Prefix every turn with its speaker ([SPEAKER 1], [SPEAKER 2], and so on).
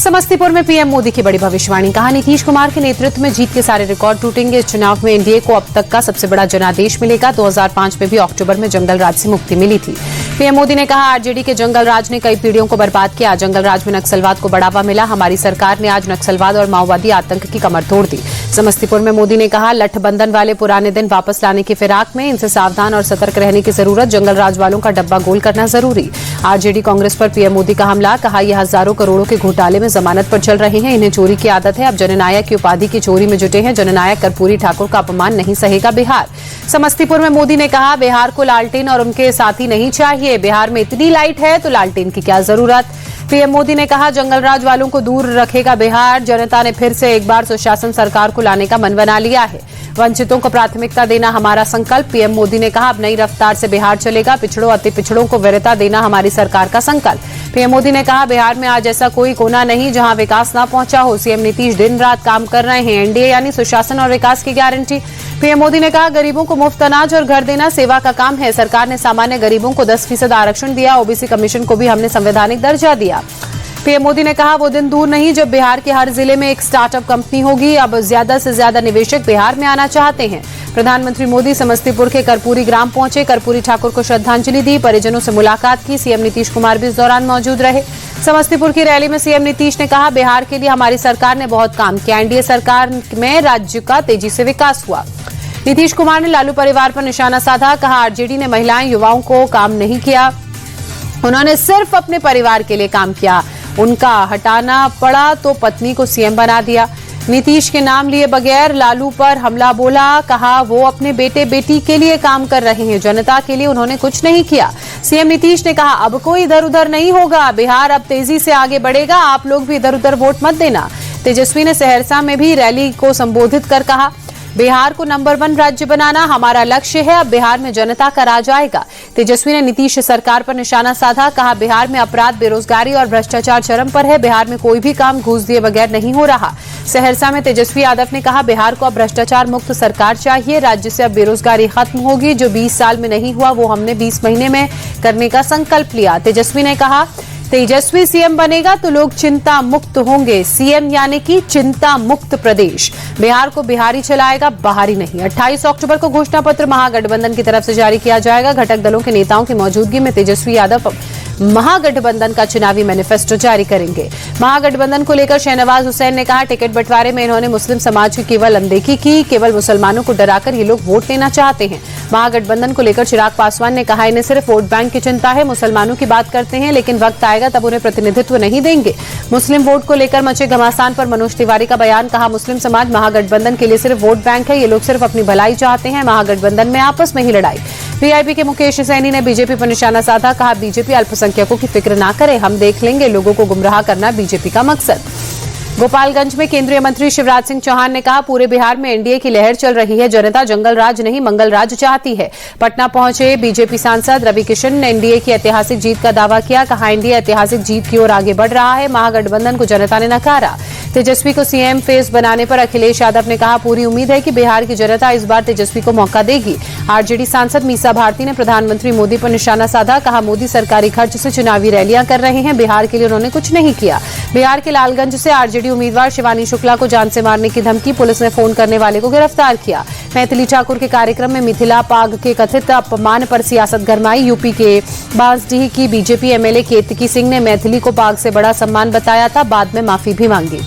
[SPEAKER 1] समस्तीपुर में पीएम मोदी की बड़ी भविष्यवाणी। कहा, नीतीश कुमार के नेतृत्व में जीत के सारे रिकॉर्ड टूटेंगे। इस चुनाव में एनडीए को अब तक का सबसे बड़ा जनादेश मिलेगा। 2005 में भी अक्टूबर में जंगल राज से मुक्ति मिली थी। पीएम मोदी ने कहा, आरजेडी के जंगल राज ने कई पीढ़ियों को बर्बाद किया। जंगल राज में नक्सलवाद को बढ़ावा मिला। हमारी सरकार ने आज नक्सलवाद और माओवादी आतंक की कमर तोड़ दी। समस्तीपुर में मोदी ने कहा, लठबंधन वाले पुराने दिन वापस लाने की फिराक में, इनसे सावधान और सतर्क रहने की जरूरत। जंगल राज वालों का डब्बा गोल करना जरूरी। आरजेडी कांग्रेस पर पीएम मोदी का हमला। कहा, यह हजारों करोड़ों के घोटाले में जमानत पर चल रहे हैं। इन्हें चोरी की आदत है। अब जननायक की उपाधि की चोरी में जुटे हैं। जननायक कर्पूरी ठाकुर का अपमान नहीं सहेगा बिहार। समस्तीपुर में मोदी ने कहा, बिहार को लालटेन और उनके साथी नहीं चाहिए। बिहार में इतनी लाइट है तो लालटेन की क्या जरूरत। पीएम मोदी ने कहा, जंगल राज वालों को दूर रखेगा बिहार। जनता ने फिर से एक बार सुशासन सरकार को लाने का मन बना लिया है। वंचितों को प्राथमिकता देना हमारा संकल्प। पीएम मोदी ने कहा, अब नई रफ्तार से बिहार चलेगा। पिछड़ों अति पिछड़ों को वरीयता देना हमारी सरकार का संकल्प। पीएम मोदी ने कहा, बिहार में आज ऐसा कोई कोना नहीं जहां विकास ना पहुंचा हो। सीएम नीतीश दिन रात काम कर रहे हैं। एनडीए यानी सुशासन और विकास की गारंटी। पीएम मोदी ने कहा, गरीबों को मुफ्त अनाज और घर देना सेवा का काम है। सरकार ने सामान्य गरीबों को 10% आरक्षण दिया। ओबीसी कमीशन को भी हमने संवैधानिक दर्जा दिया। पीएम मोदी ने कहा, वो दिन दूर नहीं जब बिहार के हर जिले में एक स्टार्टअप कंपनी होगी। अब ज्यादा से ज्यादा निवेशक बिहार में आना चाहते हैं। प्रधानमंत्री मोदी समस्तीपुर के कर्पूरी ग्राम पहुंचे। कर्पूरी ठाकुर को श्रद्धांजलि दी। परिजनों से मुलाकात की। सीएम नीतीश कुमार भी इस दौरान मौजूद रहे। समस्तीपुर की रैली में सीएम नीतीश ने कहा, बिहार के लिए हमारी सरकार ने बहुत काम किया। एनडीए सरकार में राज्य का तेजी से विकास हुआ। नीतीश कुमार ने लालू परिवार पर निशाना साधा। कहा, आरजेडी ने महिलाएं युवाओं को काम नहीं किया। उन्होंने सिर्फ अपने परिवार के लिए काम किया। उनका हटाना पड़ा तो पत्नी को सीएम बना दिया। नीतीश के नाम लिए बगैर लालू पर हमला बोला। कहा, वो अपने बेटे बेटी के लिए काम कर रहे हैं। जनता के लिए उन्होंने कुछ नहीं किया। सीएम नीतीश ने कहा, अब कोई इधर उधर नहीं होगा। बिहार अब तेजी से आगे बढ़ेगा। आप लोग भी इधर उधर वोट मत देना। तेजस्वी ने सहरसा में भी रैली को संबोधित कर कहा, बिहार को नंबर 1 राज्य बनाना हमारा लक्ष्य है। अब बिहार में जनता का राज आएगा। तेजस्वी ने नीतीश सरकार पर निशाना साधा। कहा, बिहार में अपराध, बेरोजगारी और भ्रष्टाचार चरम पर है। बिहार में कोई भी काम घूस दिए बगैर नहीं हो रहा। सहरसा में तेजस्वी यादव ने कहा, बिहार को अब भ्रष्टाचार मुक्त सरकार चाहिए। राज्य से अब बेरोजगारी खत्म होगी। जो 20 साल में नहीं हुआ वो हमने 20 महीने में करने का संकल्प लिया। तेजस्वी ने कहा, तेजस्वी सीएम बनेगा तो लोग चिंता मुक्त होंगे। सीएम यानी कि चिंता मुक्त प्रदेश। बिहार को बिहारी चलाएगा, बाहरी नहीं। 28 अक्टूबर को घोषणा पत्र महागठबंधन की तरफ से जारी किया जाएगा। घटक दलों के नेताओं की मौजूदगी में तेजस्वी यादव महागठबंधन का चुनावी मैनिफेस्टो जारी करेंगे। महागठबंधन को लेकर शहनवाज हुसैन ने कहा, टिकट बंटवारे में इन्होंने मुस्लिम समाज की केवल अनदेखी की। केवल मुसलमानों को डराकर ये लोग वोट लेना चाहते हैं। महागठबंधन को लेकर चिराग पासवान ने कहा, इन्हें सिर्फ वोट बैंक की चिंता है। मुसलमानों की बात करते हैं लेकिन वक्त आएगा तब उन्हें प्रतिनिधित्व नहीं देंगे। मुस्लिम वोट को लेकर मचे घमासान पर मनोज तिवारी का बयान। कहा, मुस्लिम समाज महागठबंधन के लिए सिर्फ वोट बैंक है। ये लोग सिर्फ अपनी भलाई चाहते हैं। महागठबंधन में आपस में ही लड़ाई। वीआईपी के मुकेश सैनी ने बीजेपी पर निशाना साधा। कहा, बीजेपी अल्पसंख्यकों की फिक्र ना करे, हम देख लेंगे। लोगों को गुमराह करना बीजेपी का मकसद। गोपालगंज में केंद्रीय मंत्री शिवराज सिंह चौहान ने कहा, पूरे बिहार में एनडीए की लहर चल रही है। जनता जंगल राज नहीं मंगल राज चाहती है। पटना पहुंचे बीजेपी सांसद रवि किशन ने एनडीए की ऐतिहासिक जीत का दावा किया। कहा, एनडीए ऐतिहासिक जीत की ओर आगे बढ़ रहा है। महागठबंधन को जनता ने नकारा। तेजस्वी को सीएम फेस बनाने पर अखिलेश यादव ने कहा, पूरी उम्मीद है कि बिहार की जनता इस बार तेजस्वी को मौका देगी। आरजेडी सांसद मीसा भारती ने प्रधानमंत्री मोदी पर निशाना साधा। कहा, मोदी सरकारी खर्च से चुनावी रैलियां कर रहे हैं। बिहार के लिए उन्होंने कुछ नहीं किया। बिहार के लालगंज से आरजेडी उम्मीदवार शिवानी शुक्ला को जान से मारने की धमकी। पुलिस ने फोन करने वाले को गिरफ्तार किया। मैथिली ठाकुर के कार्यक्रम में मिथिला पाग के कथित अपमान पर सियासत गरमाई। यूपी के बांसडीह की बीजेपी एमएलए केतकी सिंह ने मैथिली को पाग से बड़ा सम्मान बताया था। बाद में माफी भी मांगी।